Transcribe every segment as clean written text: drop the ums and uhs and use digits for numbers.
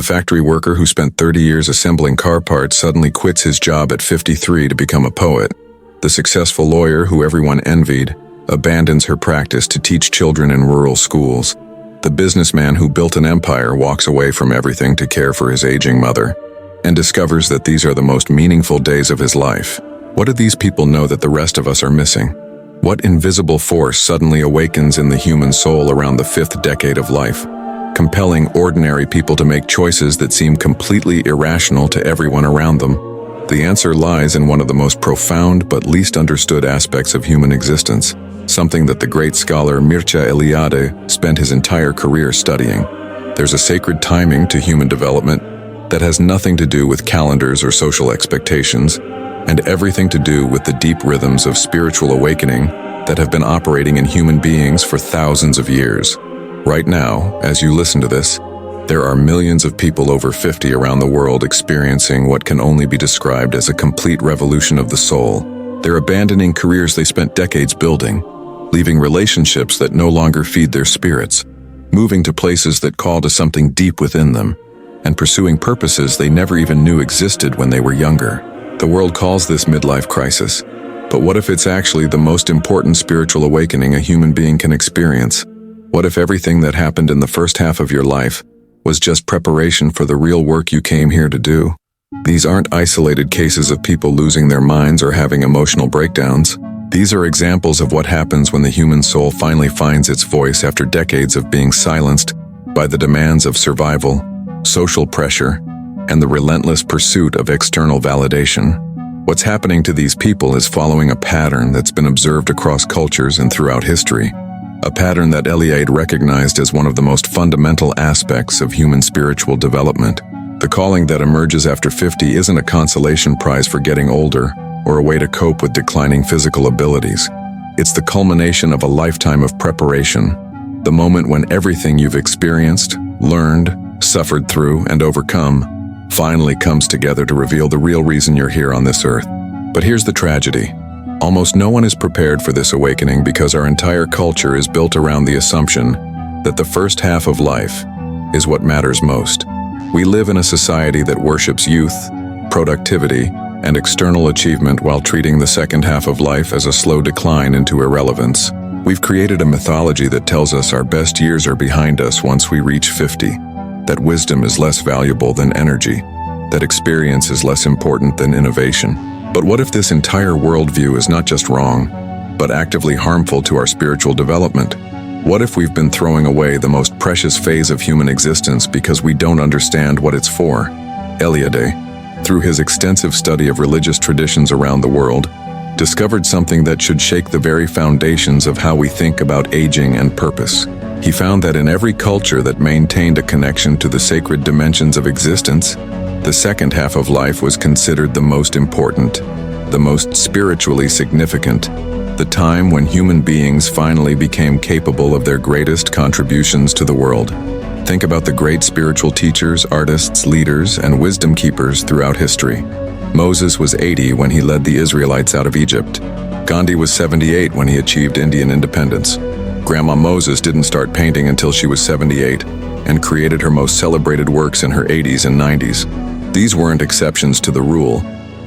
The factory worker who spent 30 years assembling car parts suddenly quits his job at 53 to become a poet. The successful lawyer who everyone envied abandons her practice to teach children in rural schools. The businessman who built an empire walks away from everything to care for his aging mother and discovers that these are the most meaningful days of his life. What do these people know that the rest of us are missing? What invisible force suddenly awakens in the human soul around the 5th decade of life, compelling ordinary people to make choices that seem completely irrational to everyone around them? The answer lies in one of the most profound but least understood aspects of human existence, something that the great scholar Mircea Eliade spent his entire career studying. There's a sacred timing to human development that has nothing to do with calendars or social expectations, and everything to do with the deep rhythms of spiritual awakening that have been operating in human beings for thousands of years. Right now, as you listen to this, there are millions of people over 50 around the world experiencing what can only be described as a complete revolution of the soul. They're abandoning careers they spent decades building, leaving relationships that no longer feed their spirits, moving to places that call to something deep within them, and pursuing purposes they never even knew existed when they were younger. The world calls this midlife crisis, but what if it's actually the most important spiritual awakening a human being can experience? What if everything that happened in the first half of your life was just preparation for the real work you came here to do? These aren't isolated cases of people losing their minds or having emotional breakdowns. These are examples of what happens when the human soul finally finds its voice after decades of being silenced by the demands of survival, social pressure, and the relentless pursuit of external validation. What's happening to these people is following a pattern that's been observed across cultures and throughout history, a pattern that Eliade recognized as one of the most fundamental aspects of human spiritual development. The calling that emerges after 50 isn't a consolation prize for getting older or a way to cope with declining physical abilities. It's the culmination of a lifetime of preparation, the moment when everything you've experienced, learned, suffered through, and overcome finally comes together to reveal the real reason you're here on this earth. But here's the tragedy. Almost no one is prepared for this awakening because our entire culture is built around the assumption that the first half of life is what matters most. We live in a society that worships youth, productivity, and external achievement while treating the second half of life as a slow decline into irrelevance. We've created a mythology that tells us our best years are behind us once we reach 50, that wisdom is less valuable than energy, that experience is less important than innovation. But what if this entire worldview is not just wrong, but actively harmful to our spiritual development? What if we've been throwing away the most precious phase of human existence because we don't understand what it's for? Eliade, through his extensive study of religious traditions around the world, discovered something that should shake the very foundations of how we think about aging and purpose. He found that in every culture that maintained a connection to the sacred dimensions of existence, the second half of life was considered the most important, the most spiritually significant, the time when human beings finally became capable of their greatest contributions to the world. Think about the great spiritual teachers, artists, leaders, and wisdom keepers throughout history. Moses was 80 when he led the Israelites out of Egypt. Gandhi was 78 when he achieved Indian independence. Grandma Moses didn't start painting until she was 78 and created her most celebrated works in her 80s and 90s. These weren't exceptions to the rule.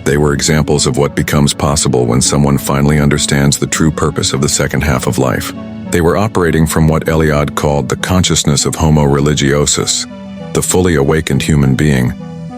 They were examples of what becomes possible when someone finally understands the true purpose of the second half of life. They were operating from what Eliade called the consciousness of homo religiosus, the fully awakened human being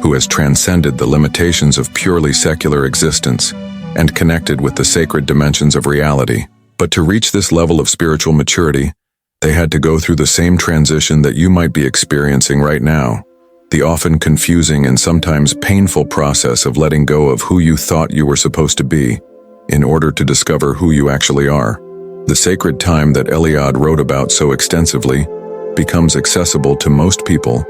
who has transcended the limitations of purely secular existence and connected with the sacred dimensions of reality. But to reach this level of spiritual maturity, they had to go through the same transition that you might be experiencing right now, the often confusing and sometimes painful process of letting go of who you thought you were supposed to be in order to discover who you actually are. The sacred time that Eliade wrote about so extensively becomes accessible to most people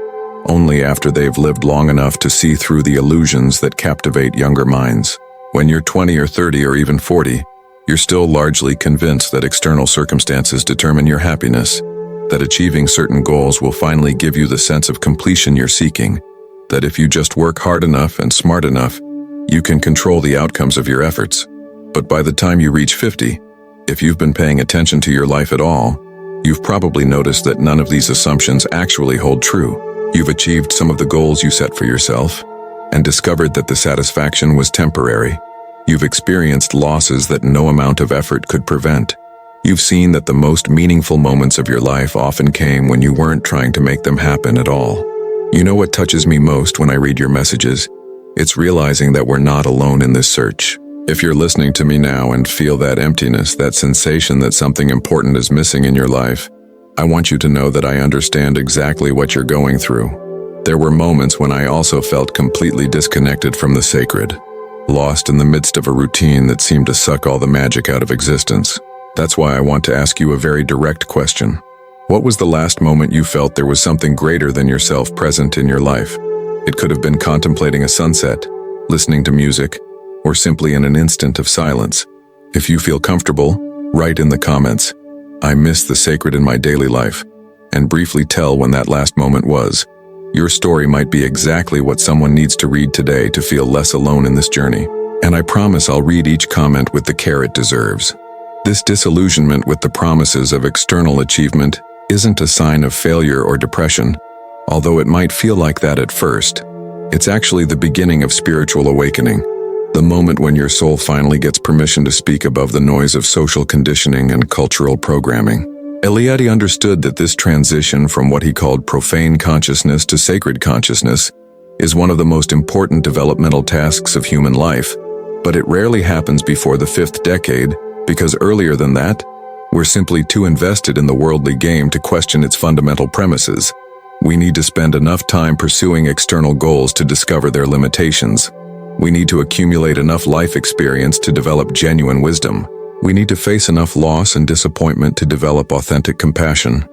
only after they've lived long enough to see through the illusions that captivate younger minds. When you're 20 or 30 or even 40, you're still largely convinced that external circumstances determine your happiness, that achieving certain goals will finally give you the sense of completion you're seeking, that if you just work hard enough and smart enough, you can control the outcomes of your efforts. But by the time you reach 50, if you've been paying attention to your life at all, you've probably noticed that none of these assumptions actually hold true. You've achieved some of the goals you set for yourself and discovered that the satisfaction was temporary. You've experienced losses that no amount of effort could prevent. You've seen that the most meaningful moments of your life often came when you weren't trying to make them happen at all. You know what touches me most when I read your messages? It's realizing that we're not alone in this search. If you're listening to me now and feel that emptiness, that sensation that something important is missing in your life, I want you to know that I understand exactly what you're going through. There were moments when I also felt completely disconnected from the sacred, lost in the midst of a routine that seemed to suck all the magic out of existence. That's why I want to ask you a very direct question. What was the last moment you felt there was something greater than yourself present in your life? It could have been contemplating a sunset, listening to music, or simply in an instant of silence. If you feel comfortable, write in the comments, "I miss the sacred in my daily life," and briefly tell when that last moment was. Your story might be exactly what someone needs to read today to feel less alone in this journey. And I promise I'll read each comment with the care it deserves. This disillusionment with the promises of external achievement isn't a sign of failure or depression, although it might feel like that at first. It's actually the beginning of spiritual awakening, the moment when your soul finally gets permission to speak above the noise of social conditioning and cultural programming. Eliade understood that this transition from what he called profane consciousness to sacred consciousness is one of the most important developmental tasks of human life, but it rarely happens before the 5th decade, because earlier than that, we're simply too invested in the worldly game to question its fundamental premises. We need to spend enough time pursuing external goals to discover their limitations. We need to accumulate enough life experience to develop genuine wisdom. We need to face enough loss and disappointment to develop authentic compassion.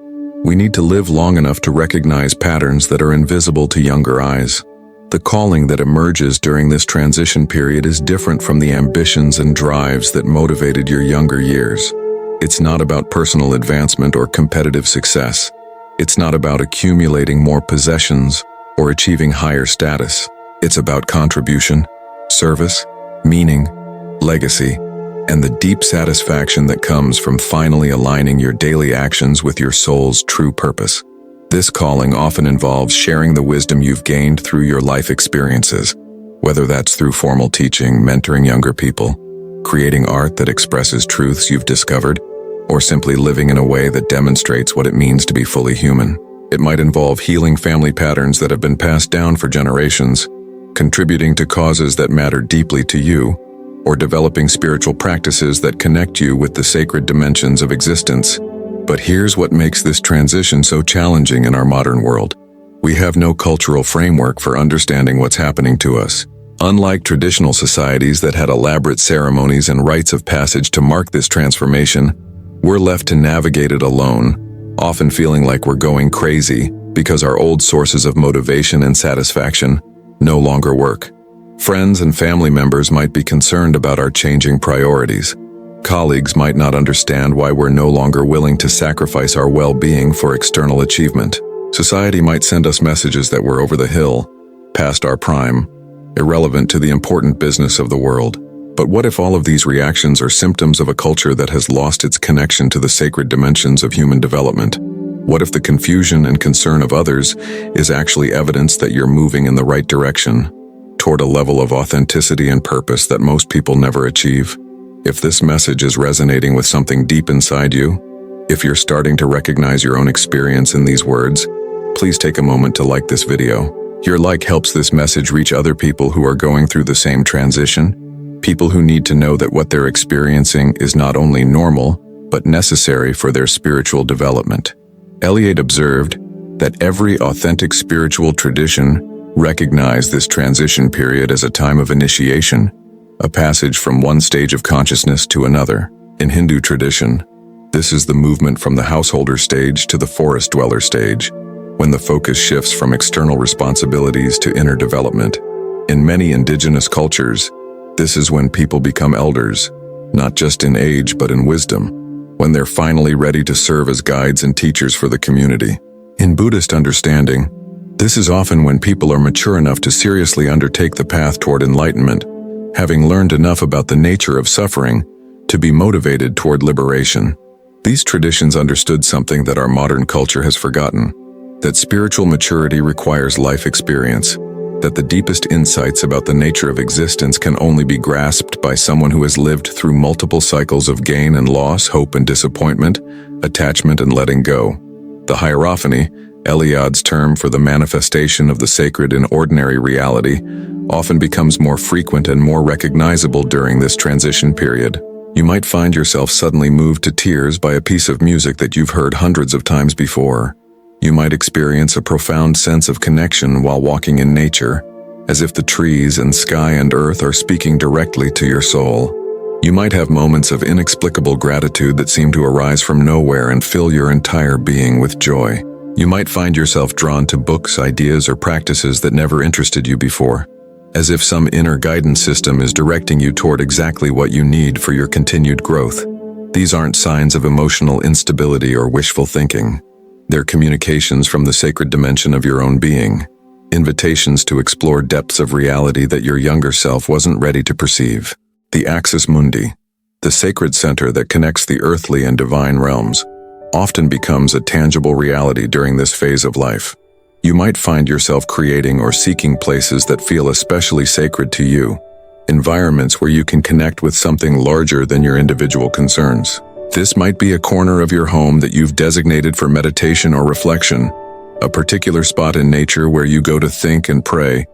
We need to live long enough to recognize patterns that are invisible to younger eyes. The calling that emerges during this transition period is different from the ambitions and drives that motivated your younger years. It's not about personal advancement or competitive success. It's not about accumulating more possessions or achieving higher status. It's about contribution, service, meaning, legacy, and the deep satisfaction that comes from finally aligning your daily actions with your soul's true purpose. This calling often involves sharing the wisdom you've gained through your life experiences, whether that's through formal teaching, mentoring younger people, creating art that expresses truths you've discovered, or simply living in a way that demonstrates what it means to be fully human. It might involve healing family patterns that have been passed down for generations, contributing to causes that matter deeply to you, or developing spiritual practices that connect you with the sacred dimensions of existence. But here's what makes this transition so challenging in our modern world. We have no cultural framework for understanding what's happening to us. Unlike traditional societies that had elaborate ceremonies and rites of passage to mark this transformation, we're left to navigate it alone, often feeling like we're going crazy because our old sources of motivation and satisfaction no longer work. Friends and family members might be concerned about our changing priorities. Colleagues might not understand why we're no longer willing to sacrifice our well-being for external achievement. Society might send us messages that we're over the hill, past our prime, irrelevant to the important business of the world. But what if all of these reactions are symptoms of a culture that has lost its connection to the sacred dimensions of human development? What if the confusion and concern of others is actually evidence that you're moving in the right direction, toward a level of authenticity and purpose that most people never achieve? If this message is resonating with something deep inside you, if you're starting to recognize your own experience in these words, please take a moment to like this video. Your like helps this message reach other people who are going through the same transition, people who need to know that what they're experiencing is not only normal, but necessary for their spiritual development. Eliade observed that every authentic spiritual tradition recognized this transition period as a time of initiation, a passage from one stage of consciousness to another. In Hindu tradition, this is the movement from the householder stage to the forest dweller stage, when the focus shifts from external responsibilities to inner development. In many indigenous cultures, this is when people become elders, not just in age but in wisdom, when they're finally ready to serve as guides and teachers for the community. In Buddhist understanding, this is often when people are mature enough to seriously undertake the path toward enlightenment, having learned enough about the nature of suffering to be motivated toward liberation. These traditions understood something that our modern culture has forgotten. that spiritual maturity requires life experience, that the deepest insights about the nature of existence can only be grasped by someone who has lived through multiple cycles of gain and loss, hope and disappointment, attachment and letting go. The hierophany, Eliade's term for the manifestation of the sacred in ordinary reality, often becomes more frequent and more recognizable during this transition period. You might find yourself suddenly moved to tears by a piece of music that you've heard hundreds of times before. You might experience a profound sense of connection while walking in nature, as if the trees and sky and earth are speaking directly to your soul. You might have moments of inexplicable gratitude that seem to arise from nowhere and fill your entire being with joy. You might find yourself drawn to books, ideas, or practices that never interested you before, as if some inner guidance system is directing you toward exactly what you need for your continued growth. These aren't signs of emotional instability or wishful thinking. They're communications from the sacred dimension of your own being, invitations to explore depths of reality that your younger self wasn't ready to perceive. The axis mundi, the sacred center that connects the earthly and divine realms, often becomes a tangible reality during this phase of life. You might find yourself creating or seeking places that feel especially sacred to you, environments where you can connect with something larger than your individual concerns. This might be a corner of your home that you've designated for meditation or reflection, a particular spot in nature where you go to think and pray,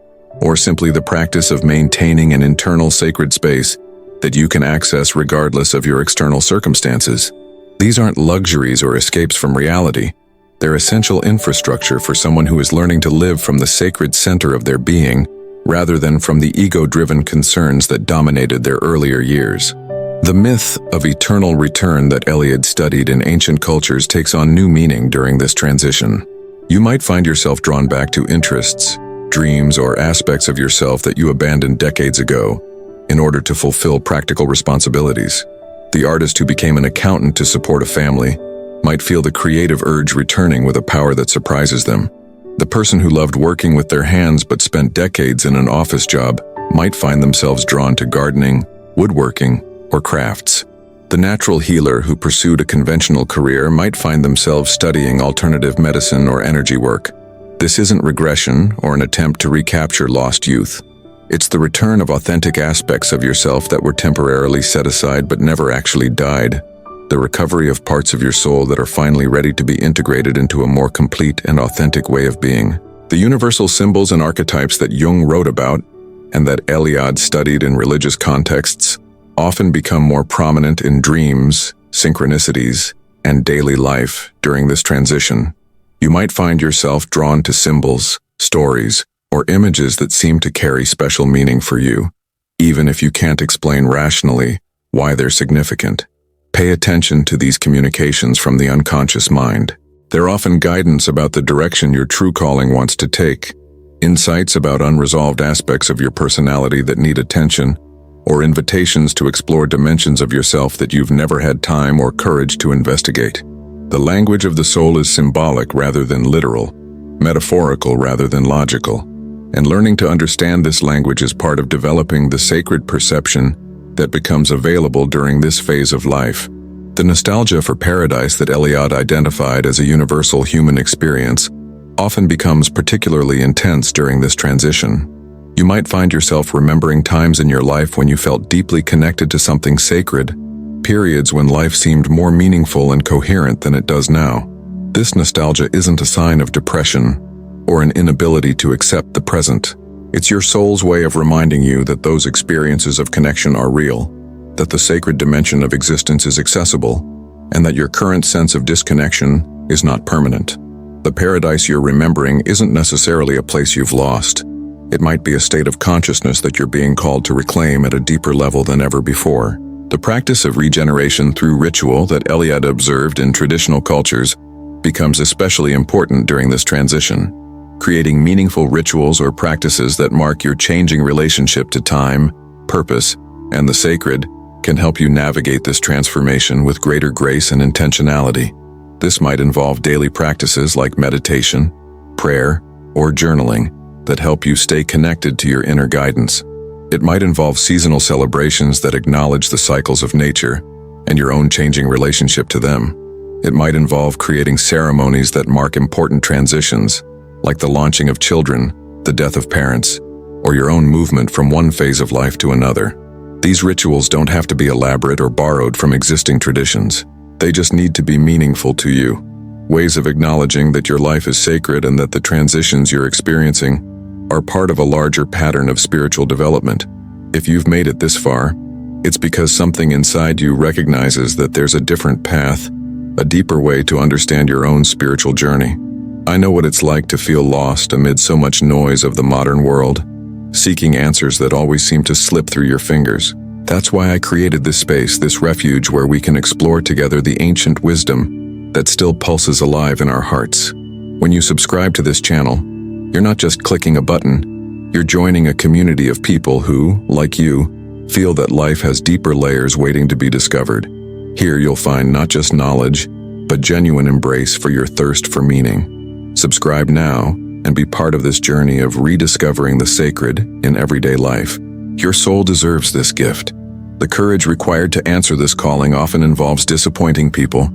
or simply the practice of maintaining an internal sacred space that you can access regardless of your external circumstances. These aren't luxuries or escapes from reality. They're essential infrastructure for someone who is learning to live from the sacred center of their being, rather than from the ego-driven concerns that dominated their earlier years. The myth of eternal return that Eliade studied in ancient cultures takes on new meaning during this transition. You might find yourself drawn back to interests, dreams, or aspects of yourself that you abandoned decades ago in order to fulfill practical responsibilities. The artist who became an accountant to support a family might feel the creative urge returning with a power that surprises them. The person who loved working with their hands but spent decades in an office job might find themselves drawn to gardening, woodworking, or crafts. The natural healer who pursued a conventional career might find themselves studying alternative medicine or energy work. This isn't regression or an attempt to recapture lost youth. It's the return of authentic aspects of yourself that were temporarily set aside but never actually died. The recovery of parts of your soul that are finally ready to be integrated into a more complete and authentic way of being. The universal symbols and archetypes that Jung wrote about, and that Eliade studied in religious contexts, often become more prominent in dreams, synchronicities, and daily life during this transition. You might find yourself drawn to symbols, stories, or images that seem to carry special meaning for you, even if you can't explain rationally why they're significant. Pay attention to these communications from the unconscious mind. They're often guidance about the direction your true calling wants to take, insights about unresolved aspects of your personality that need attention, or invitations to explore dimensions of yourself that you've never had time or courage to investigate. The language of the soul is symbolic rather than literal, metaphorical rather than logical, and learning to understand this language is part of developing the sacred perception that becomes available during this phase of life. The nostalgia for paradise that Eliade identified as a universal human experience often becomes particularly intense during this transition. You might find yourself remembering times in your life when you felt deeply connected to something sacred, periods when life seemed more meaningful and coherent than it does now. This nostalgia isn't a sign of depression or an inability to accept the present. It's your soul's way of reminding you that those experiences of connection are real, that the sacred dimension of existence is accessible, and that your current sense of disconnection is not permanent. The paradise you're remembering isn't necessarily a place you've lost. It might be a state of consciousness that you're being called to reclaim at a deeper level than ever before. The practice of regeneration through ritual that Eliade observed in traditional cultures becomes especially important during this transition. Creating meaningful rituals or practices that mark your changing relationship to time, purpose, and the sacred can help you navigate this transformation with greater grace and intentionality. This might involve daily practices like meditation, prayer, or journaling that help you stay connected to your inner guidance. It might involve seasonal celebrations that acknowledge the cycles of nature and your own changing relationship to them. It might involve creating ceremonies that mark important transitions, like the launching of children, the death of parents, or your own movement from one phase of life to another. These rituals don't have to be elaborate or borrowed from existing traditions. They just need to be meaningful to you. Ways of acknowledging that your life is sacred and that the transitions you're experiencing are part of a larger pattern of spiritual development. If you've made it this far, it's because something inside you recognizes that there's a different path, a deeper way to understand your own spiritual journey. I know what it's like to feel lost amid so much noise of the modern world, seeking answers that always seem to slip through your fingers. That's why I created this space, this refuge where we can explore together the ancient wisdom that still pulses alive in our hearts. When you subscribe to this channel, you're not just clicking a button, you're joining a community of people who, like you, feel that life has deeper layers waiting to be discovered. Here you'll find not just knowledge, but genuine embrace for your thirst for meaning. Subscribe now and be part of this journey of rediscovering the sacred in everyday life. Your soul deserves this gift. The courage required to answer this calling often involves disappointing people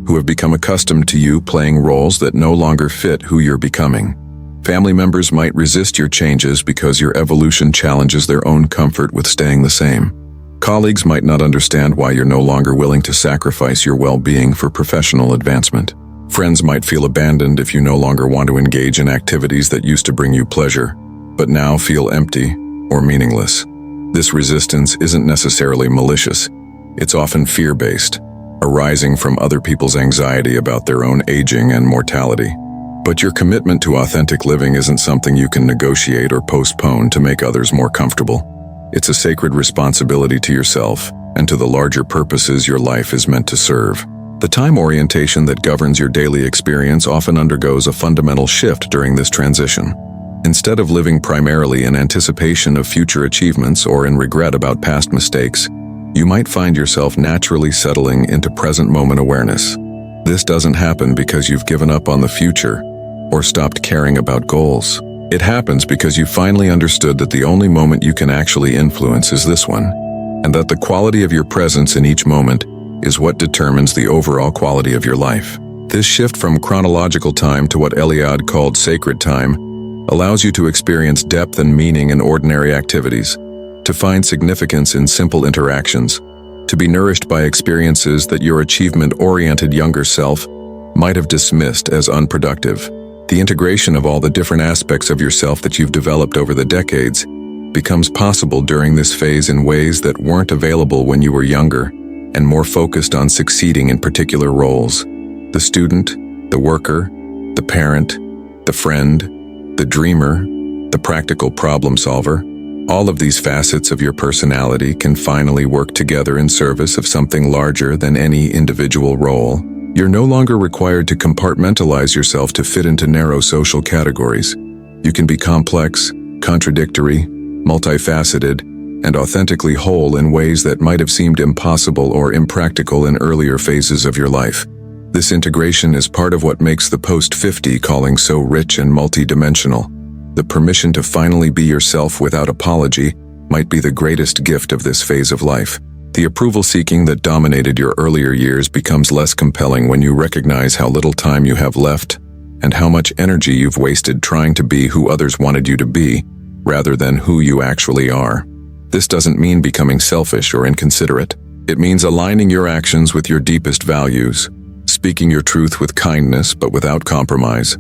who have become accustomed to you playing roles that no longer fit who you're becoming. Family members might resist your changes because your evolution challenges their own comfort with staying the same. Colleagues might not understand why you're no longer willing to sacrifice your well-being for professional advancement. Friends might feel abandoned if you no longer want to engage in activities that used to bring you pleasure, but now feel empty or meaningless. This resistance isn't necessarily malicious. It's often fear-based, arising from other people's anxiety about their own aging and mortality. But your commitment to authentic living isn't something you can negotiate or postpone to make others more comfortable. It's a sacred responsibility to yourself and to the larger purposes your life is meant to serve. The time orientation that governs your daily experience often undergoes a fundamental shift during this transition. Instead of living primarily in anticipation of future achievements or in regret about past mistakes, you might find yourself naturally settling into present moment awareness. This doesn't happen because you've given up on the future or stopped caring about goals. It happens because you finally understood that the only moment you can actually influence is this one, and that the quality of your presence in each moment is what determines the overall quality of your life. This shift from chronological time to what Eliade called sacred time allows you to experience depth and meaning in ordinary activities, to find significance in simple interactions, to be nourished by experiences that your achievement-oriented younger self might have dismissed as unproductive. The integration of all the different aspects of yourself that you've developed over the decades becomes possible during this phase in ways that weren't available when you were younger and more focused on succeeding in particular roles. The student, the worker, the parent, the friend, the dreamer, the practical problem solver, all of these facets of your personality can finally work together in service of something larger than any individual role. You're no longer required to compartmentalize yourself to fit into narrow social categories. You can be complex, contradictory, multifaceted, and authentically whole in ways that might have seemed impossible or impractical in earlier phases of your life. This integration is part of what makes the post-50 calling so rich and multidimensional. The permission to finally be yourself without apology might be the greatest gift of this phase of life. The approval-seeking that dominated your earlier years becomes less compelling when you recognize how little time you have left and how much energy you've wasted trying to be who others wanted you to be, rather than who you actually are. This doesn't mean becoming selfish or inconsiderate. It means aligning your actions with your deepest values, speaking your truth with kindness but without compromise,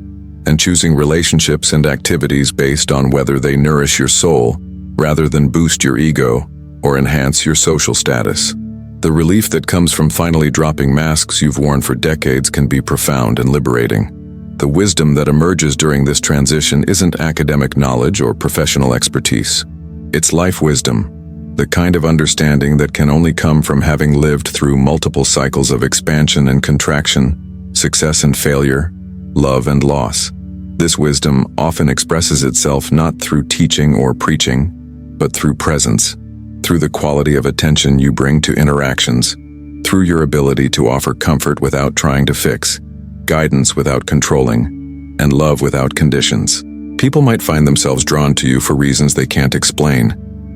and choosing relationships and activities based on whether they nourish your soul rather than boost your ego or enhance your social status. The relief that comes from finally dropping masks you've worn for decades can be profound and liberating. The wisdom that emerges during this transition isn't academic knowledge or professional expertise. It's life wisdom, the kind of understanding that can only come from having lived through multiple cycles of expansion and contraction, success and failure, love and loss. This wisdom often expresses itself not through teaching or preaching, but through presence, through the quality of attention you bring to interactions, through your ability to offer comfort without trying to fix, guidance without controlling, and love without conditions. People might find themselves drawn to you for reasons they can't explain,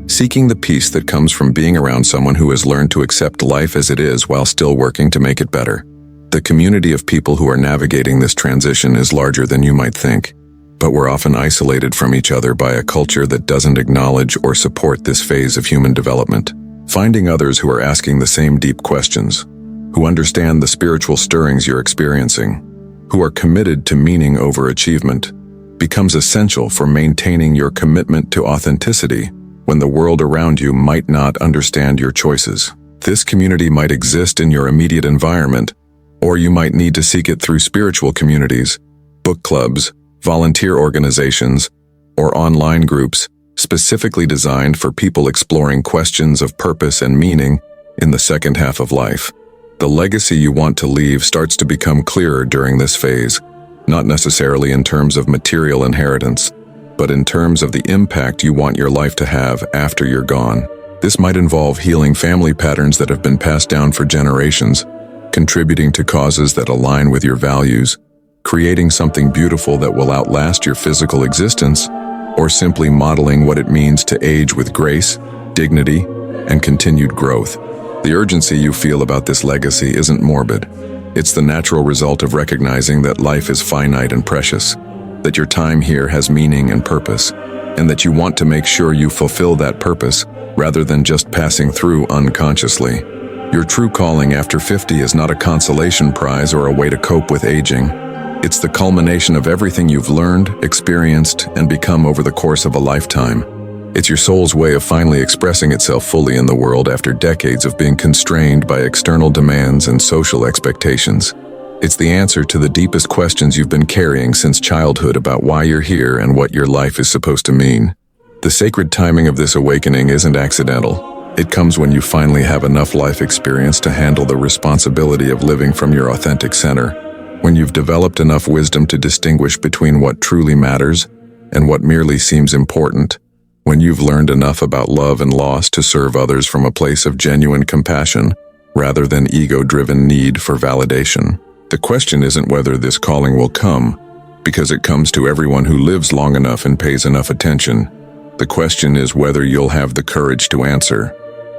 seeking the peace that comes from being around someone who has learned to accept life as it is while still working to make it better. The community of people who are navigating this transition is larger than you might think, but we're often isolated from each other by a culture that doesn't acknowledge or support this phase of human development. Finding others who are asking the same deep questions, who understand the spiritual stirrings you're experiencing, who are committed to meaning over achievement, becomes essential for maintaining your commitment to authenticity when the world around you might not understand your choices. This community might exist in your immediate environment, or you might need to seek it through spiritual communities, book clubs, volunteer organizations, or online groups specifically designed for people exploring questions of purpose and meaning in the second half of life. The legacy you want to leave starts to become clearer during this phase, not necessarily in terms of material inheritance, but in terms of the impact you want your life to have after you're gone. This might involve healing family patterns that have been passed down for generations, contributing to causes that align with your values, creating something beautiful that will outlast your physical existence, or simply modeling what it means to age with grace, dignity, and continued growth. The urgency you feel about this legacy isn't morbid. It's the natural result of recognizing that life is finite and precious, that your time here has meaning and purpose, and that you want to make sure you fulfill that purpose rather than just passing through unconsciously. Your true calling after 50 is not a consolation prize or a way to cope with aging. It's the culmination of everything you've learned, experienced, and become over the course of a lifetime. It's your soul's way of finally expressing itself fully in the world after decades of being constrained by external demands and social expectations. It's the answer to the deepest questions you've been carrying since childhood about why you're here and what your life is supposed to mean. The sacred timing of this awakening isn't accidental. It comes when you finally have enough life experience to handle the responsibility of living from your authentic center. When you've developed enough wisdom to distinguish between what truly matters and what merely seems important. When you've learned enough about love and loss to serve others from a place of genuine compassion rather than ego-driven need for validation. The question isn't whether this calling will come, because it comes to everyone who lives long enough and pays enough attention. The question is whether you'll have the courage to answer,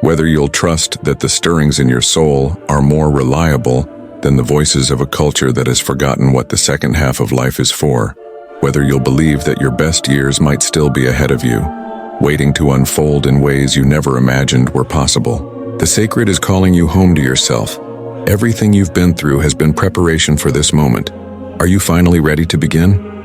whether you'll trust that the stirrings in your soul are more reliable than the voices of a culture that has forgotten what the second half of life is for, whether you'll believe that your best years might still be ahead of you, waiting to unfold in ways you never imagined were possible. The sacred is calling you home to yourself. Everything you've been through has been preparation for this moment. Are you finally ready to begin?